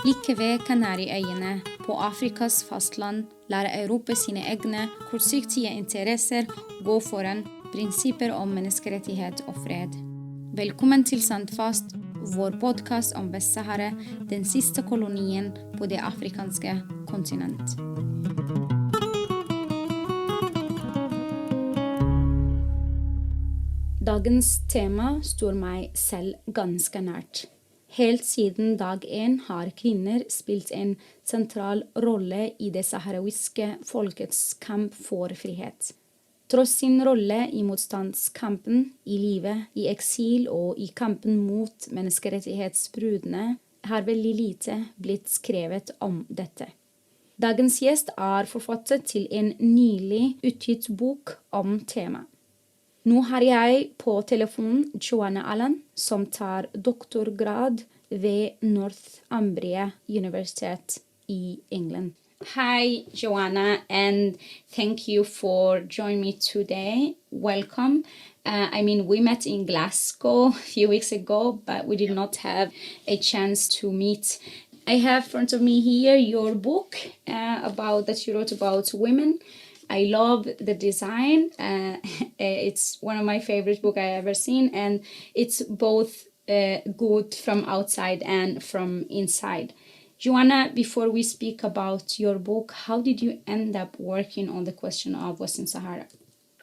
Like ved Kanariøyene på Afrikas fastland lar Europa sine egne kortsiktige interesser gå foran prinsipper om menneskerettighet og fred. Velkommen til SANDFAST, vår podkast om Vest-Sahara, den siste kolonien på det afrikanske kontinent. Dagens tema står meg selv ganske nært. Helt siden dag 1 har kvinner spilt en sentral rolle i det sahrawiske folkets kamp for frihet. Tross sin rolle i motstandskampen, i livet, i eksil og i kampen mot menneskerettighetsbruddene, har veldig lite blitt skrevet om dette. Dagens gjest er forfatter til en nylig utgitt bok om temaet. Nå har jeg på telefonen Joanna Allan, som tar doktorgrad ved Northumbria University i England. Hi, Joanna, and thank you for joining me today. Welcome. We met in Glasgow a few weeks ago, but we did not have a chance to meet. I have in front of me here your book that you wrote about women. I love the design. It's one of my favorite books I've ever seen, and it's both good from outside and from inside. Joanna, before we speak about your book, how did you end up working on the question of Western Sahara?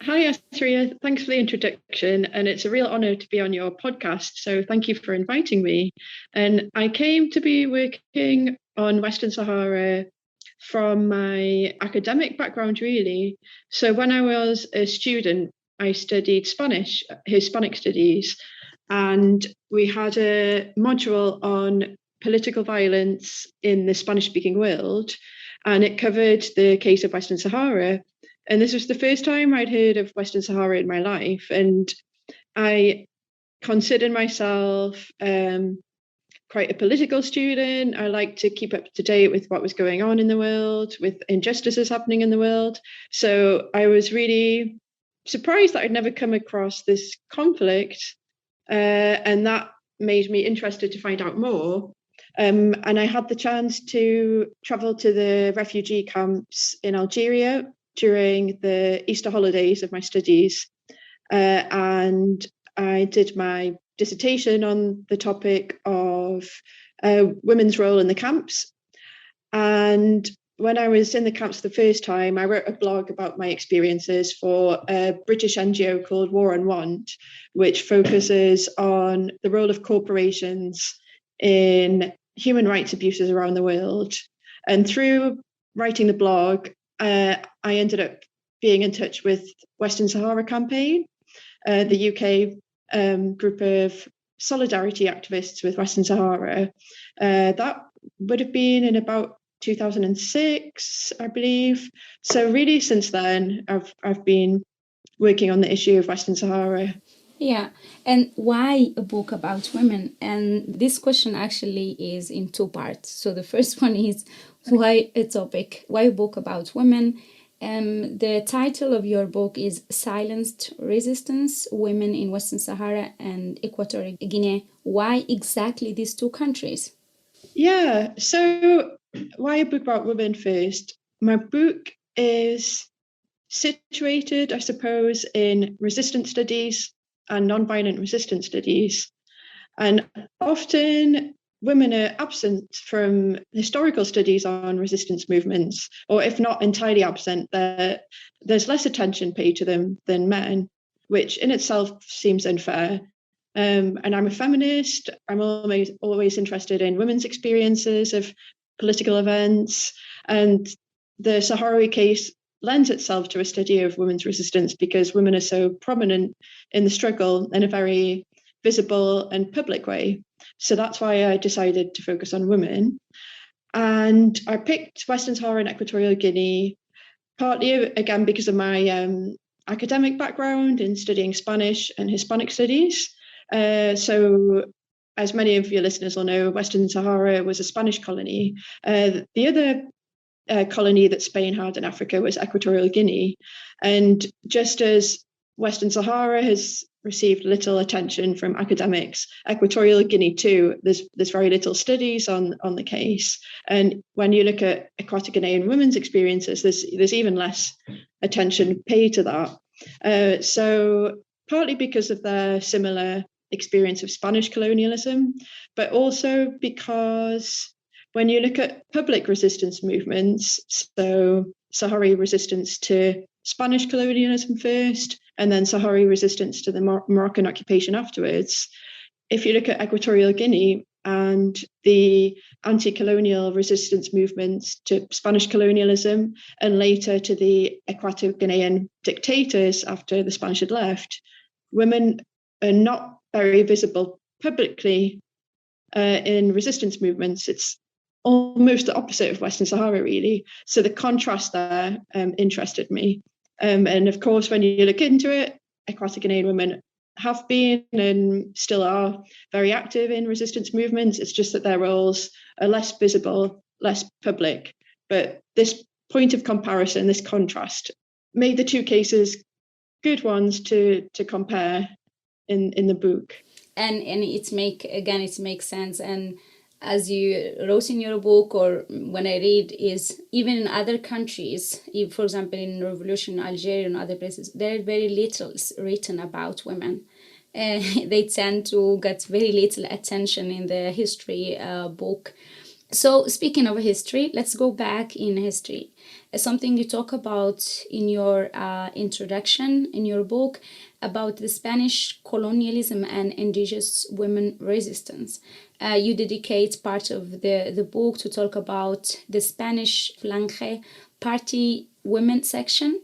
Hi, Astria. Thanks for the introduction, and it's a real honour to be on your podcast, so thank you for inviting me. And I came to be working on Western Sahara from my academic background, really. So when I was a student, I studied Spanish, Hispanic studies, and we had a module on political violence in the Spanish-speaking world, and it covered the case of Western Sahara. And this was the first time I'd heard of Western Sahara in my life, and I considered myself quite a political student. I like to keep up to date with what was going on in the world, with injustices happening in the world. So I was really surprised that I'd never come across this conflict, and that made me interested to find out more. And I had the chance to travel to the refugee camps in Algeria during the Easter holidays of my studies, and I did my dissertation on the topic of women's role in the camps. And when I was in the camps the first time, I wrote a blog about my experiences for a British NGO called War on Want, which focuses on the role of corporations in human rights abuses around the world. And through writing the blog, I ended up being in touch with Western Sahara Campaign, the UK group of solidarity activists with Western Sahara. That would have been in about 2006, I believe. So really since then, I've been working on the issue of Western Sahara. Yeah, and why a book about women? And this question actually is in two parts. So the first one is why a topic, why a book about women? The title of your book is Silenced Resistance, Women in Western Sahara and Equatorial Guinea. Why exactly these two countries? Yeah, so why a book about women first? My book is situated, I suppose, in resistance studies and non-violent resistance studies. And often women are absent from historical studies on resistance movements, or if not entirely absent, there's less attention paid to them than men, which in itself seems unfair. And I'm a feminist. I'm always interested in women's experiences of political events. And the Sahrawi case lends itself to a study of women's resistance because women are so prominent in the struggle in a very visible and public way. So that's why I decided to focus on women. And I picked Western Sahara and Equatorial Guinea, partly again because of my academic background in studying Spanish and Hispanic studies. So as many of your listeners will know, Western Sahara was a Spanish colony. The other colony that Spain had in Africa was Equatorial Guinea. And just as Western Sahara has received little attention from academics. Equatorial Guinea too, there's very little studies on the case. And when you look at Equatorial Guinean women's experiences, there's even less attention paid to that. So partly because of their similar experience of Spanish colonialism, but also because when you look at public resistance movements, so Sahrawi resistance to Spanish colonialism first, and then Sahrawi resistance to the Moroccan occupation afterwards. If you look at Equatorial Guinea and the anti-colonial resistance movements to Spanish colonialism, and later to the Equatorial Guinean dictators after the Spanish had left, women are not very visible publicly in resistance movements. It's almost the opposite of Western Sahara, really. So the contrast there interested me. And of course, when you look into it, Equatorial Guinean women have been and still are very active in resistance movements. It's just that their roles are less visible, less public. But this point of comparison, this contrast, made the two cases good ones to compare in the book. And it makes sense. And as you wrote in your book, or when I read, is even in other countries, for example, in Revolution, Algeria and other places, there is very little written about women. They tend to get very little attention in the history book. So speaking of history, let's go back in history. Something you talk about in your introduction in your book about the Spanish colonialism and indigenous women resistance. You dedicate part of the book to talk about the Spanish Falange Party women section.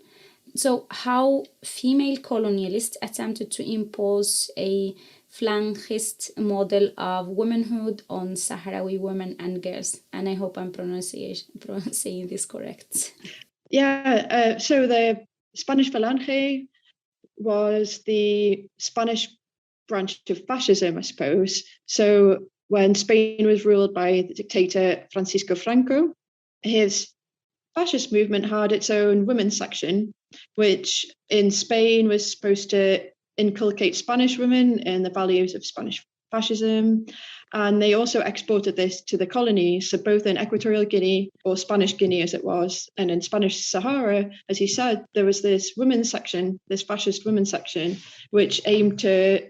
So how female colonialists attempted to impose a Falangist model of womanhood on Sahrawi women and girls. And I hope I'm pronouncing this correct. Yeah, so the Spanish Falange was the Spanish branch of fascism, I suppose. So when Spain was ruled by the dictator Francisco Franco, his fascist movement had its own women's section, which in Spain was supposed to inculcate Spanish women and the values of Spanish fascism. And they also exported this to the colonies, so both in Equatorial Guinea, or Spanish Guinea as it was, and in Spanish Sahara, as he said, there was this women's section, this fascist women's section, which aimed to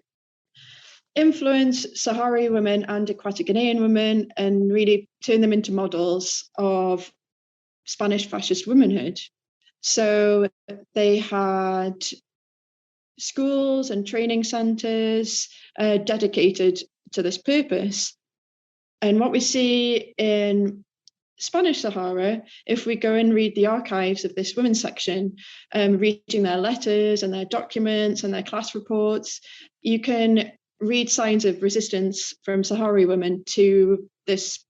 influence Sahrawi women and Equatorial Guinean women and really turn them into models of Spanish fascist womanhood. So they had schools and training centres dedicated to this purpose. And what we see in Spanish Sahara, if we go and read the archives of this women's section, reading their letters and their documents and their class reports, you can read signs of resistance from Sahrawi women to this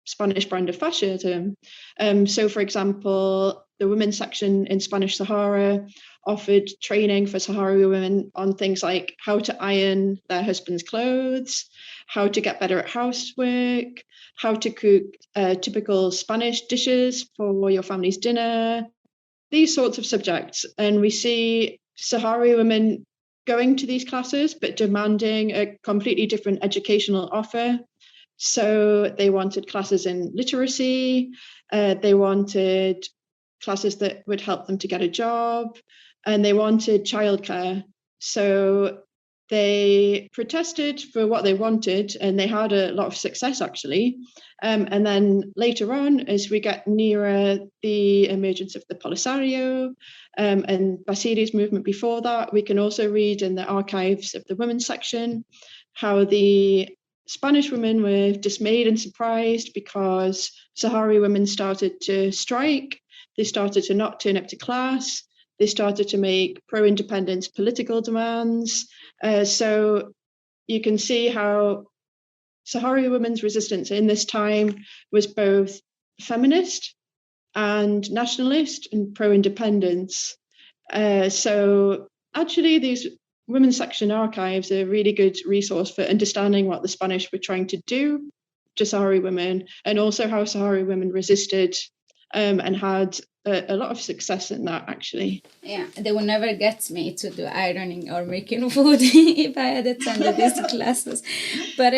Spanish brand of fascism. So, for example, the women's section in Spanish Sahara offered training for Sahrawi women on things like how to iron their husband's clothes, how to get better at housework, how to cook typical Spanish dishes for your family's dinner, these sorts of subjects. And we see Sahrawi women going to these classes, but demanding a completely different educational offer. So they wanted classes in literacy, they wanted classes that would help them to get a job, and they wanted childcare. So they protested for what they wanted, and they had a lot of success, actually. And then later on, as we get nearer the emergence of the Polisario and Basidi's movement before that, we can also read in the archives of the women's section how the Spanish women were dismayed and surprised because Sahrawi women started to strike. They started to not turn up to class. They started to make pro-independence political demands. So you can see how Sahrawi women's resistance in this time was both feminist and nationalist and pro-independence. So actually these women's section archives are a really good resource for understanding what the Spanish were trying to do to Sahrawi women, and also how Sahrawi women resisted and had a lot of success in that, actually. Yeah, they would never get me to do ironing or making food if I had attended these classes. But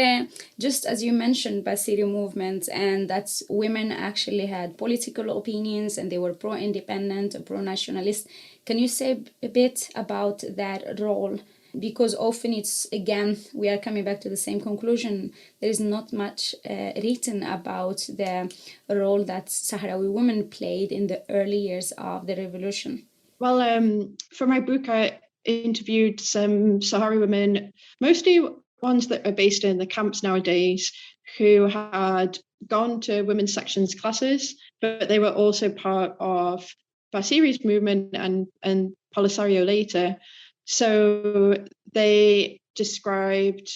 just as you mentioned, Basiri movement, and that women actually had political opinions and they were pro-independent, pro-nationalist. Can you say a bit about that role? Because often it's, again, we are coming back to the same conclusion. There is not much written about the role that Sahrawi women played in the early years of the revolution. Well, for my book, I interviewed some Sahrawi women, mostly ones that are based in the camps nowadays, who had gone to women's sections classes, but they were also part of Basiri's movement and Polisario later. So they described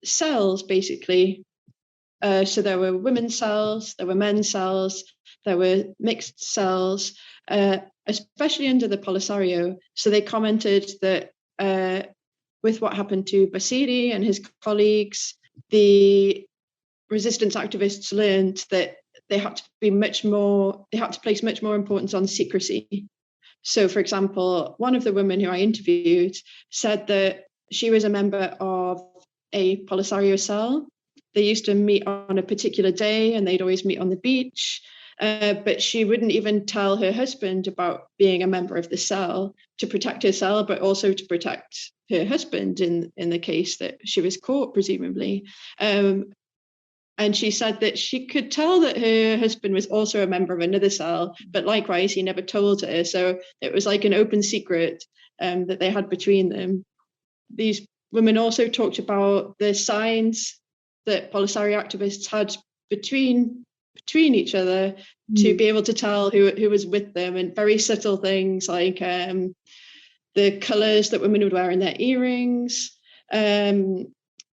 cells, basically. So there were women's cells, there were men's cells, there were mixed cells, especially under the Polisario. So they commented that with what happened to Basiri and his colleagues, the resistance activists learned that they had to place much more importance on secrecy. So, for example, one of the women who I interviewed said that she was a member of a Polisario cell. They used to meet on a particular day and they'd always meet on the beach. But she wouldn't even tell her husband about being a member of the cell to protect her cell, but also to protect her husband in the case that she was caught, presumably. And she said that she could tell that her husband was also a member of another cell, but likewise, he never told her. So it was like an open secret that they had between them. These women also talked about the signs that Polisario activists had between each other to be able to tell who was with them, and very subtle things like the colours that women would wear in their earrings,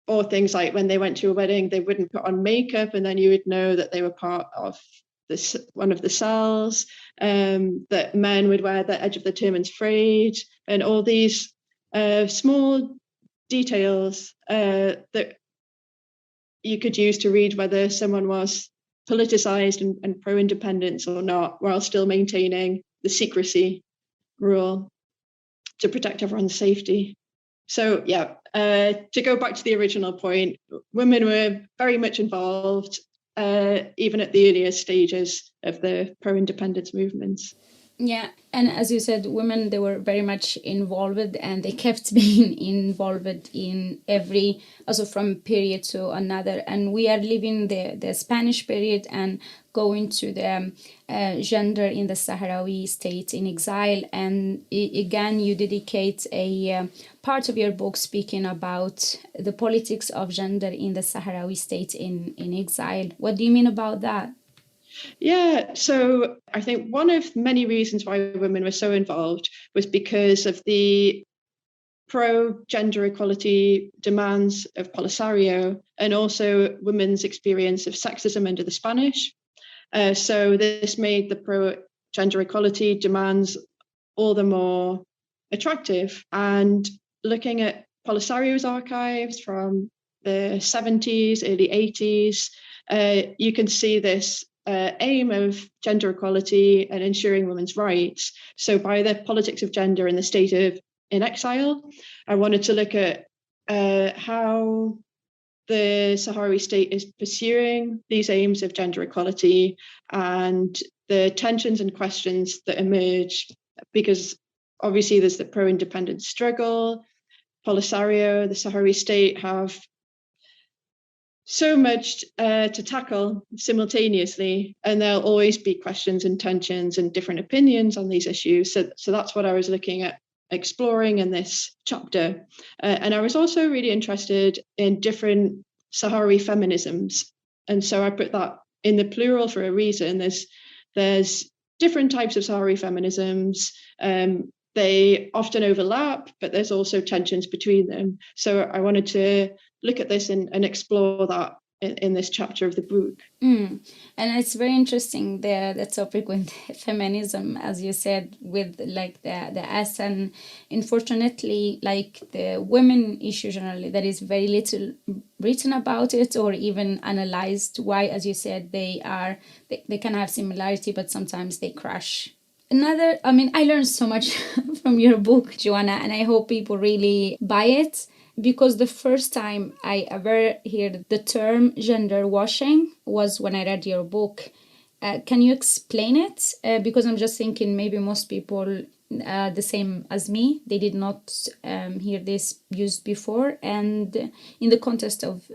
or things like when they went to a wedding, they wouldn't put on makeup, and then you would know that they were part of this one of the cells. That men would wear the edge of the turbans frayed, and all these small details that you could use to read whether someone was politicized and pro-independence or not, while still maintaining the secrecy rule to protect everyone's safety. So yeah, to go back to the original point, women were very much involved, even at the earliest stages of the pro-independence movements. Yeah, and as you said, women, they were very much involved, and they kept being involved in every, also from period to another. And we are living the Spanish period and going to the gender in the Sahrawi state in exile. And again, you dedicate a part of your book speaking about the politics of gender in the Sahrawi state in exile. What do you mean about that? Yeah, so I think one of many reasons why women were so involved was because of the pro-gender equality demands of Polisario, and also women's experience of sexism under the Spanish. So this made the pro-gender equality demands all the more attractive. And looking at Polisario's archives from the 70s, early 80s, you can see this aim of gender equality and ensuring women's rights. So by the politics of gender in the state of in exile, I wanted to look at how the Sahrawi state is pursuing these aims of gender equality and the tensions and questions that emerge, because obviously there's the pro-independence struggle. Polisario, the Sahrawi state have so much to tackle simultaneously, and there'll always be questions and tensions and different opinions on these issues. So that's what I was looking at exploring in this chapter. And I was also really interested in different Sahrawi feminisms. And so I put that in the plural for a reason. There's different types of Sahrawi feminisms. They often overlap, but there's also tensions between them. So I wanted to look at this and explore that in this chapter of the book. And it's very interesting the topic with feminism, as you said, with like the S, and unfortunately, like the women issue generally, there is very little written about it or even analyzed. Why, as you said, they can have similarity, but sometimes they crash. I learned so much from your book, Joanna, and I hope people really buy it. Because the first time I ever heard the term gender washing was when I read your book. Can you explain it? Because I'm just thinking maybe most people, the same as me, they did not hear this used before, and in the context of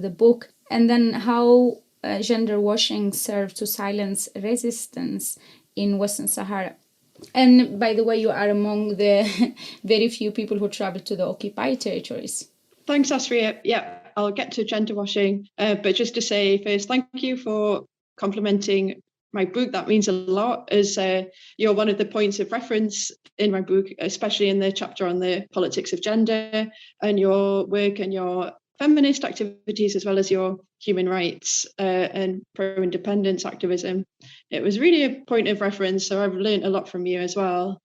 the book. And then how gender washing served to silence resistance in Western Sahara. And by the way, you are among the very few people who travel to the occupied territories. Thanks, Asria. Yeah, I'll get to gender washing. But just to say first, thank you for complimenting my book. That means a lot, as you're one of the points of reference in my book, especially in the chapter on the politics of gender, and your work and your feminist activities, as well as your human rights and pro-independence activism. It was really a point of reference, so I've learned a lot from you as well.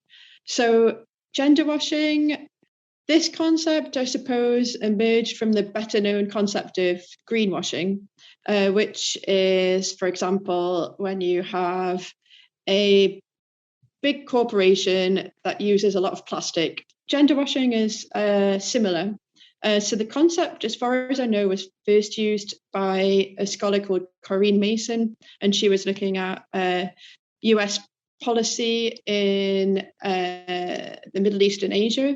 So gender washing, this concept, I suppose, emerged from the better-known concept of greenwashing, which is, for example, when you have a big corporation that uses a lot of plastic. Gender washing is similar. So the concept, as far as I know, was first used by a scholar called Corinne Mason, and she was looking at US policy in the Middle East and Asia.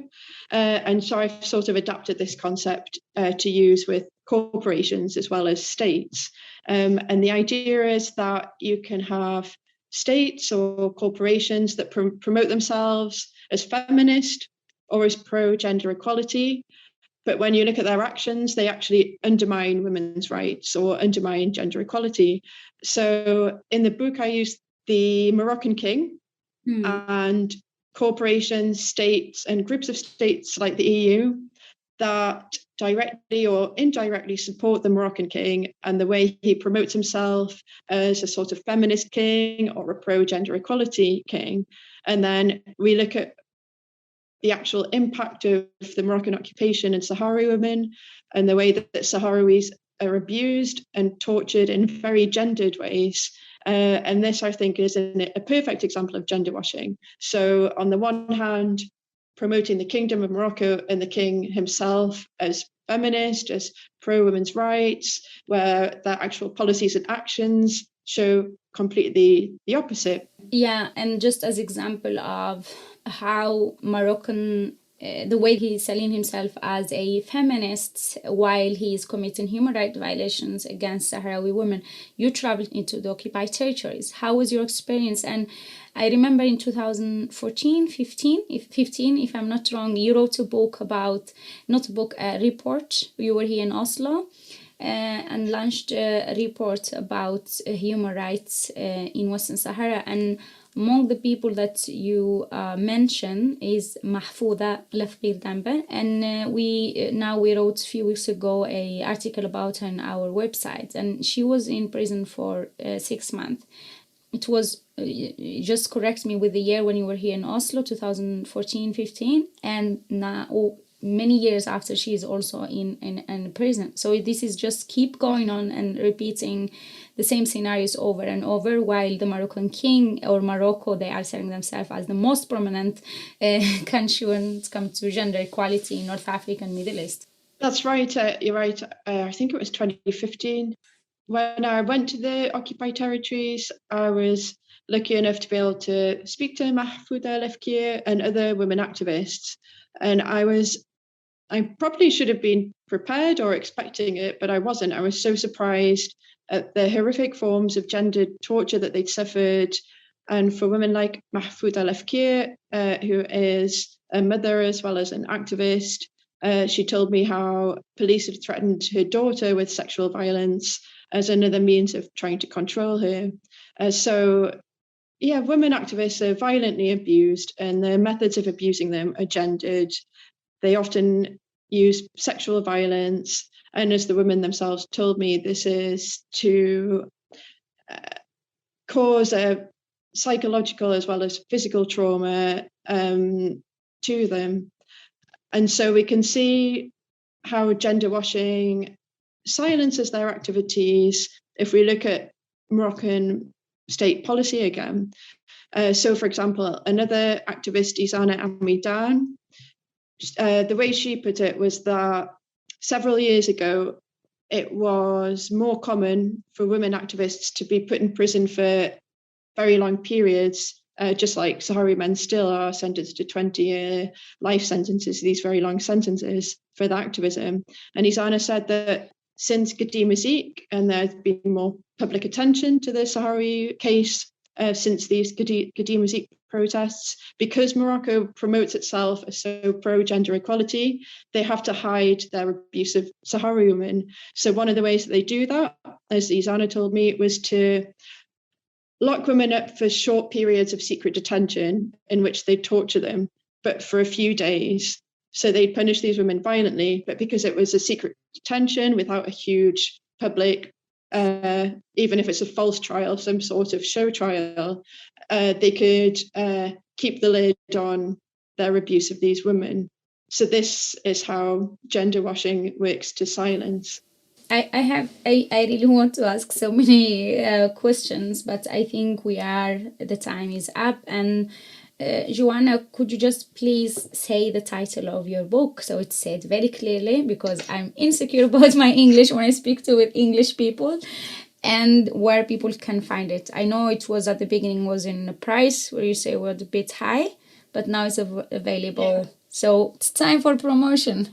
And so I've sort of adapted this concept to use with corporations as well as states. And the idea is that you can have states or corporations that promote themselves as feminist or as pro-gender equality. But when you look at their actions, they actually undermine women's rights or undermine gender equality. So in the book, I used the Moroccan king and corporations, states, and groups of states like the EU that directly or indirectly support the Moroccan king and the way he promotes himself as a sort of feminist king or a pro-gender equality king. And then we look at the actual impact of the Moroccan occupation in Sahrawi women and the way that Sahrawis are abused and tortured in very gendered ways. And this, I think, is a perfect example of gender washing. So on the one hand, promoting the Kingdom of Morocco and the king himself as feminist, as pro-women's rights, where their actual policies and actions show completely the opposite. Yeah, and just as example of how Moroccan, the way he's selling himself as a feminist while he is committing human rights violations against Sahrawi women, you traveled into the occupied territories. How was your experience? And I remember in 2014, 15, if I'm not wrong, you wrote a book about, not a book, a report. You were here in Oslo. And launched a report about human rights in Western Sahara. And among the people that you mention is Mahfouda Lafqir Dambe. And we wrote a few weeks ago an article about her on our website. And she was in prison for 6 months. It was, just correct me with the year when you were here in Oslo, 2014, 15. And now, many years after, she is also in prison. So this is just keep going on and repeating the same scenarios over and over, while the Moroccan king or Morocco, they are selling themselves as the most prominent country when it comes to gender equality in North Africa and Middle East. That's right. You're right. I think it was 2015. When I went to the occupied territories, I was lucky enough to be able to speak to Mahfouda Lafqir and other women activists. And I probably should have been prepared or expecting it, but I wasn't. I was so surprised at the horrific forms of gendered torture that they'd suffered. And for women like Mahfouda Lafqir, who is a mother as well as an activist, she told me how police had threatened her daughter with sexual violence as another means of trying to control her. Women activists are violently abused, and the methods of abusing them are gendered. They often use sexual violence, And as the women themselves told me, this is to cause a psychological as well as physical trauma to them. And so we can see how gender washing silences their activities if we look at Moroccan state policy again. So, for example, another activist, Joanna Allan, the way she put it was that several years ago, it was more common for women activists to be put in prison for very long periods, just like Sahrawi men still are sentenced to 20-year life sentences, these very long sentences for the activism. And Joanna said that since Gadi Mazik, and there's been more public attention to the Sahrawi case since these Gadi Mazik protests, because Morocco promotes itself as so pro-gender equality, they have to hide their abuse of Sahrawi women. So one of the ways that they do that, as Joanna told me, was to lock women up for short periods of secret detention in which they torture them, but for a few days. So they'd punish these women violently, but because it was a secret detention without a huge public, even if it's a false trial, some sort of show trial, they could keep the lid on their abuse of these women. So this is how gender washing works to silence. I really want to ask so many questions, but I think the time is up. And Joanna, could you just please say the title of your book so it's said very clearly, because I'm insecure about my English when I speak with English people, and where people can find it. I know it was at the beginning was in a price where you say was a bit high, but now it's available. Yeah. So it's time for promotion.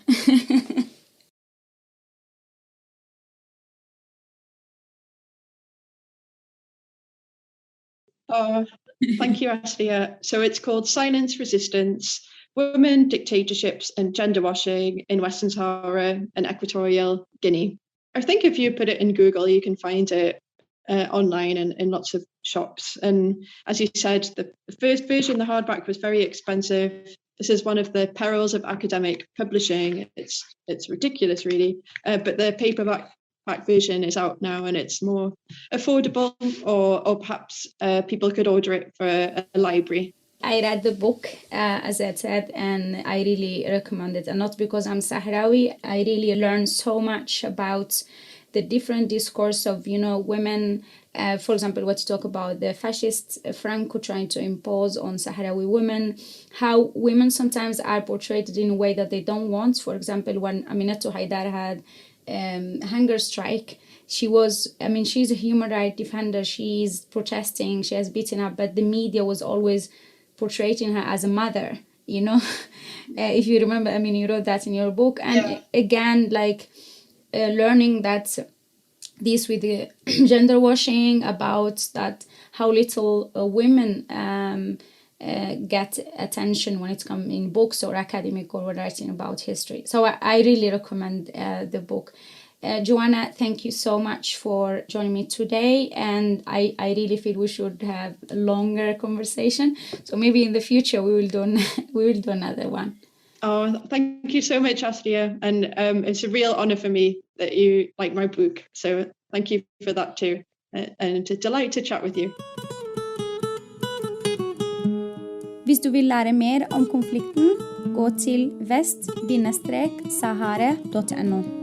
Thank you, Aslia. So it's called Silence, Resistance, Women, Dictatorships and Gender Washing in Western Sahara and Equatorial Guinea. I think if you put it in Google, you can find it online and in lots of shops. And as you said, the first version, the hardback, was very expensive. This is one of the perils of academic publishing. It's ridiculous, really. But the paperback version is out now and it's more affordable, or perhaps people could order it for a library. I read the book, as I said, and I really recommend it. And not because I'm Sahrawi, I really learned so much about the different discourse of, women. For example, what you talk about the fascist Franco trying to impose on Sahrawi women, how women sometimes are portrayed in a way that they don't want. For example, when Aminatou Haidar had hunger strike, she's a human rights defender, she's protesting, she has beaten up, but the media was always portraying her as a mother, if you remember, you wrote that in your book. And again, learning that this with the gender washing, about that how little women get attention when it's come in books or academic or writing about history. So I really recommend the book. Joanna, thank you so much for joining me today, and I really feel we should have a longer conversation. So maybe in the future we will do another one. Oh, thank you so much, Aslia, and it's a real honor for me that you like my book. So thank you for that too, and it's a delight to chat with you. Hvis du vil lære mer om konflikten, gå til vest-sahara.no.